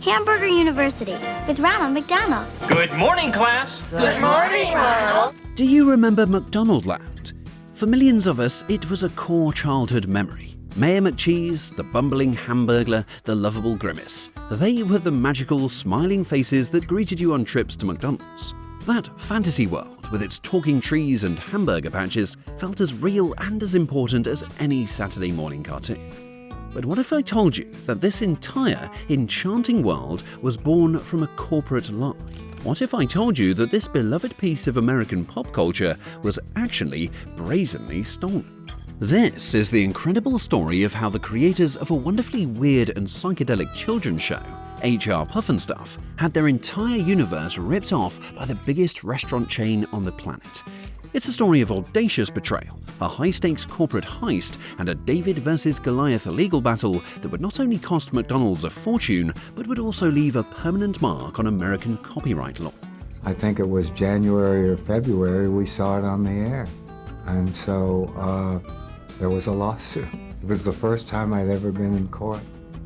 Hamburger University with Ronald McDonald. Good morning, class. Good morning, Ronald. Do you remember McDonaldland? For millions of us, it was a core childhood memory. Mayor McCheese, the bumbling Hamburglar, the lovable Grimace. They were the magical, smiling faces that greeted you on trips to McDonald's. That fantasy world, with its talking trees and hamburger patches, felt as real and as important as any Saturday morning cartoon. But what if I told you that this entire enchanting world was born from a corporate lie? What if I told you that this beloved piece of American pop culture was actually brazenly stolen? This is the incredible story of how the creators of a wonderfully weird and psychedelic children's show, HR Pufnstuf, had their entire universe ripped off by the biggest restaurant chain on the planet. It's a story of audacious betrayal, a high-stakes corporate heist, and a David versus Goliath legal battle that would not only cost McDonald's a fortune, but would also leave a permanent mark on American copyright law. I think it was January or February we saw it on the air. And so there was a lawsuit. It was the first time I'd ever been in court.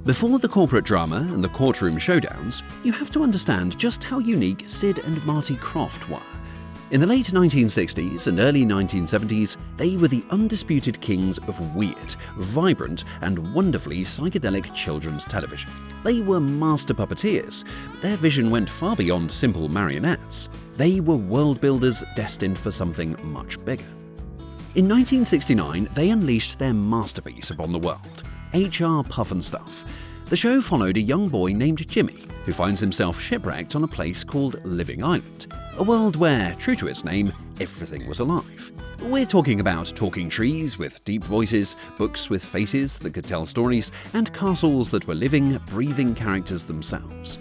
Before the corporate drama and the courtroom showdowns, you have to understand just how unique Sid and Marty Krofft were. In the late 1960s and early 1970s, they were the undisputed kings of weird, vibrant, and wonderfully psychedelic children's television. They were master puppeteers, but their vision went far beyond simple marionettes. They were world builders destined for something much bigger. In 1969, they unleashed their masterpiece upon the world, HR Pufnstuf. The show followed a young boy named Jimmy, who finds himself shipwrecked on a place called Living Island, a world where, true to its name, everything was alive. We're talking about talking trees with deep voices, books with faces that could tell stories, and castles that were living, breathing characters themselves.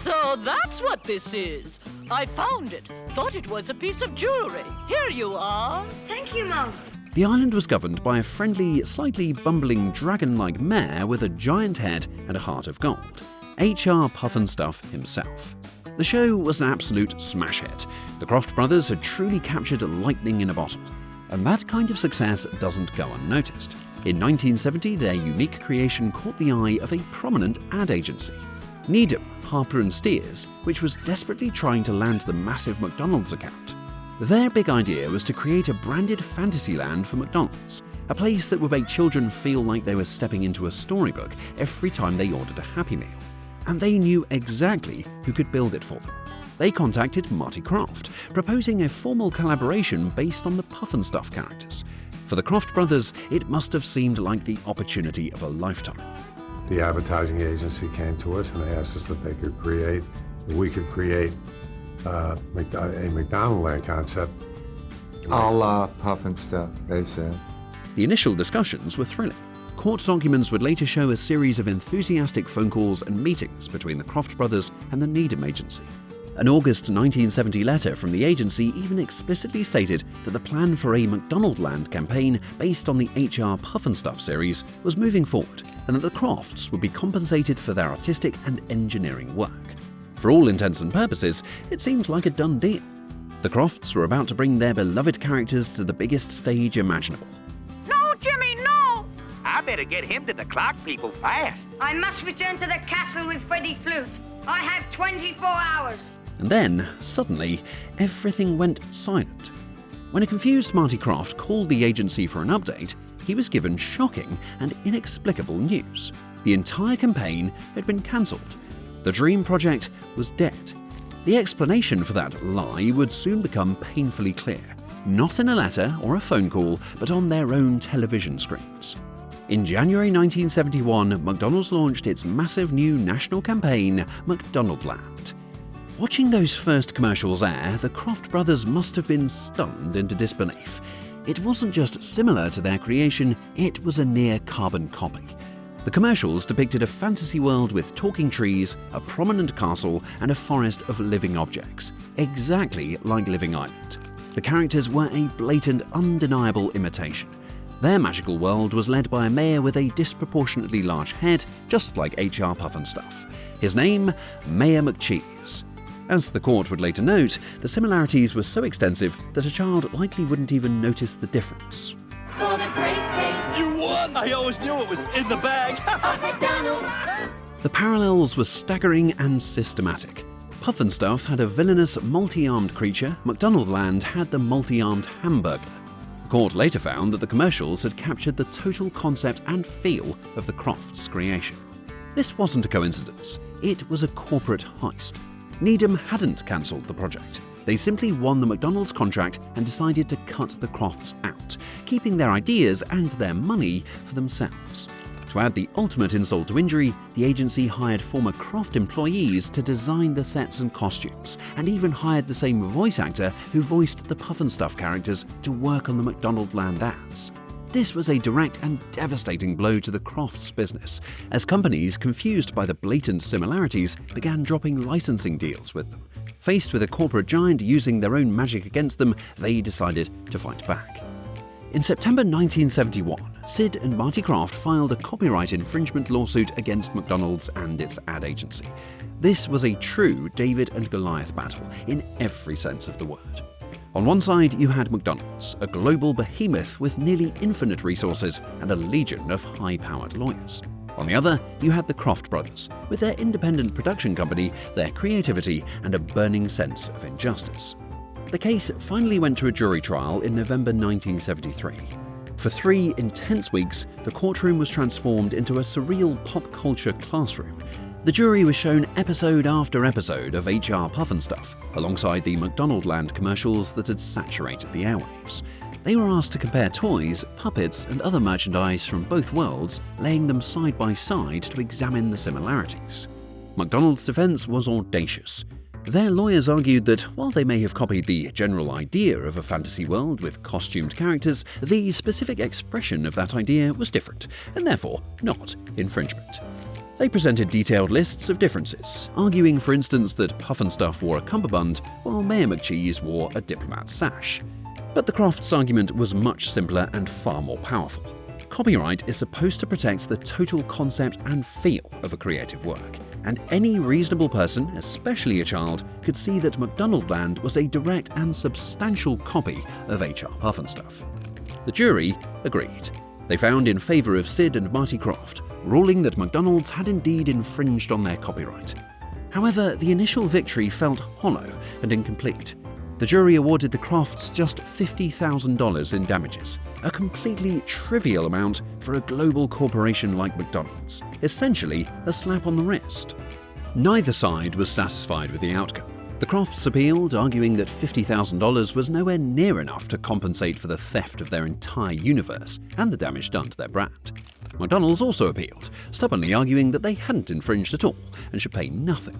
So that's what this is. I found it. Thought it was a piece of jewelry. Here you are. Thank you, Mom. The island was governed by a friendly, slightly bumbling dragon-like mayor with a giant head and a heart of gold, HR Pufnstuf himself. The show was an absolute smash hit. The Krofft brothers had truly captured lightning in a bottle. And that kind of success doesn't go unnoticed. In 1970, their unique creation caught the eye of a prominent ad agency, Needham, Harper & Steers, which was desperately trying to land the massive McDonald's account. Their big idea was to create a branded fantasy land for McDonald's, a place that would make children feel like they were stepping into a storybook every time they ordered a Happy Meal. And they knew exactly who could build it for them. They contacted Marty Krofft, proposing a formal collaboration based on the Pufnstuf characters. For the Krofft brothers, it must have seemed like the opportunity of a lifetime. The advertising agency came to us and they asked us if we could create a McDonaldland concept. A la Pufnstuf, they said. The initial discussions were thrilling. Court documents would later show a series of enthusiastic phone calls and meetings between the Krofft brothers and the Needham agency. An August 1970 letter from the agency even explicitly stated that the plan for a McDonaldland campaign based on the HR Pufnstuf series was moving forward, and that the Kroffts would be compensated for their artistic and engineering work. For all intents and purposes, it seemed like a done deal. The Kroffts were about to bring their beloved characters to the biggest stage imaginable. No, Jimmy, no! I better get him to the clock people fast. I must return to the castle with Freddie Flute. I have 24 hours. And then, suddenly, everything went silent. When a confused Marty Krofft called the agency for an update, he was given shocking and inexplicable news. The entire campaign had been cancelled. The dream project was dead. The explanation for that lie would soon become painfully clear, not in a letter or a phone call, but on their own television screens. In January 1971, McDonald's launched its massive new national campaign, McDonaldland. Watching those first commercials air, the Krofft brothers must have been stunned into disbelief. It wasn't just similar to their creation, it was a near carbon copy. The commercials depicted a fantasy world with talking trees, a prominent castle, and a forest of living objects, exactly like Living Island. The characters were a blatant, undeniable imitation. Their magical world was led by a mayor with a disproportionately large head, just like HR Pufnstuf. His name, Mayor McCheese. As the court would later note, the similarities were so extensive that a child likely wouldn't even notice the difference. For the great taste. You won! I always knew it was in the bag. McDonald's. The parallels were staggering and systematic. Pufnstuf had a villainous, multi-armed creature, McDonaldland had the multi-armed hamburger. The court later found that the commercials had captured the total concept and feel of the Crofts' creation. This wasn't a coincidence, it was a corporate heist. Needham hadn't cancelled the project. They simply won the McDonald's contract and decided to cut the Crofts out, keeping their ideas and their money for themselves. To add the ultimate insult to injury, the agency hired former Croft employees to design the sets and costumes, and even hired the same voice actor who voiced the Pufnstuf characters to work on the McDonaldland ads. This was a direct and devastating blow to the Crofts business, as companies, confused by the blatant similarities, began dropping licensing deals with them. Faced with a corporate giant using their own magic against them, they decided to fight back. In September 1971, Sid and Marty Krofft filed a copyright infringement lawsuit against McDonald's and its ad agency. This was a true David and Goliath battle in every sense of the word. On one side, you had McDonald's, a global behemoth with nearly infinite resources and a legion of high-powered lawyers. On the other, you had the Krofft brothers, with their independent production company, their creativity, and a burning sense of injustice. The case finally went to a jury trial in November 1973. For 3 intense weeks, the courtroom was transformed into a surreal pop culture classroom. The jury was shown episode after episode of HR Pufnstuf, alongside the McDonaldland commercials that had saturated the airwaves. They were asked to compare toys, puppets, and other merchandise from both worlds, laying them side by side to examine the similarities. McDonald's defense was audacious. Their lawyers argued that while they may have copied the general idea of a fantasy world with costumed characters, the specific expression of that idea was different, and therefore not infringement. They presented detailed lists of differences, arguing for instance that Pufnstuf wore a cummerbund while Mayor McCheese wore a diplomat's sash. But the Crofts' argument was much simpler and far more powerful. Copyright is supposed to protect the total concept and feel of a creative work, and any reasonable person, especially a child, could see that McDonaldland was a direct and substantial copy of HR Pufnstuf. The jury agreed. They found in favour of Sid and Marty Krofft, ruling that McDonald's had indeed infringed on their copyright. However, the initial victory felt hollow and incomplete. The jury awarded the Crofts just $50,000 in damages, a completely trivial amount for a global corporation like McDonald's, essentially a slap on the wrist. Neither side was satisfied with the outcome. The Crofts appealed, arguing that $50,000 was nowhere near enough to compensate for the theft of their entire universe and the damage done to their brand. McDonald's also appealed, stubbornly arguing that they hadn't infringed at all and should pay nothing.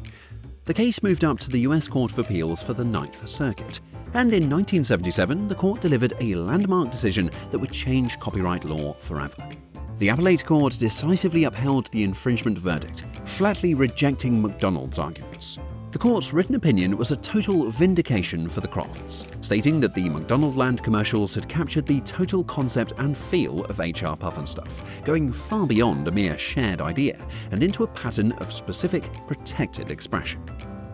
The case moved up to the US Court of Appeals for the Ninth Circuit, and in 1977 the court delivered a landmark decision that would change copyright law forever. The appellate court decisively upheld the infringement verdict, flatly rejecting McDonald's arguments. The court's written opinion was a total vindication for the Crofts, stating that the McDonaldland commercials had captured the total concept and feel of HR Pufnstuf, going far beyond a mere shared idea and into a pattern of specific, protected expression.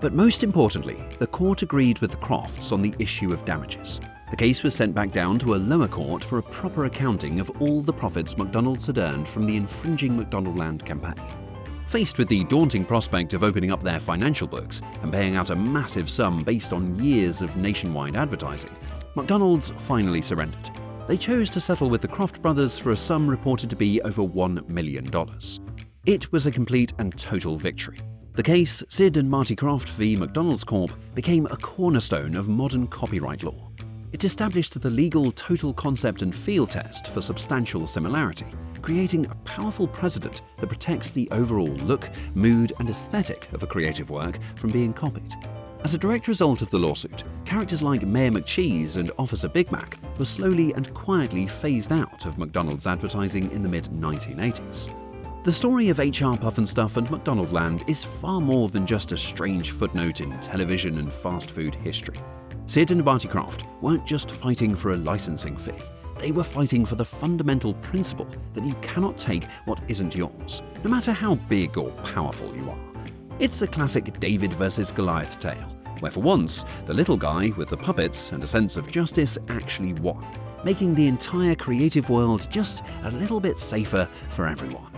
But most importantly, the court agreed with the Crofts on the issue of damages. The case was sent back down to a lower court for a proper accounting of all the profits McDonald's had earned from the infringing McDonaldland campaign. Faced with the daunting prospect of opening up their financial books and paying out a massive sum based on years of nationwide advertising, McDonald's finally surrendered. They chose to settle with the Krofft brothers for a sum reported to be over $1 million. It was a complete and total victory. The case, Sid and Marty Krofft v. McDonald's Corp., became a cornerstone of modern copyright law. It established the legal total concept and feel test for substantial similarity, creating a powerful precedent that protects the overall look, mood, and aesthetic of a creative work from being copied. As a direct result of the lawsuit, characters like Mayor McCheese and Officer Big Mac were slowly and quietly phased out of McDonald's advertising in the mid-1980s. The story of HR Pufnstuf and McDonaldland is far more than just a strange footnote in television and fast food history. Sid and Marty Krofft weren't just fighting for a licensing fee. They were fighting for the fundamental principle that you cannot take what isn't yours, no matter how big or powerful you are. It's a classic David versus Goliath tale, where for once, the little guy with the puppets and a sense of justice actually won, making the entire creative world just a little bit safer for everyone.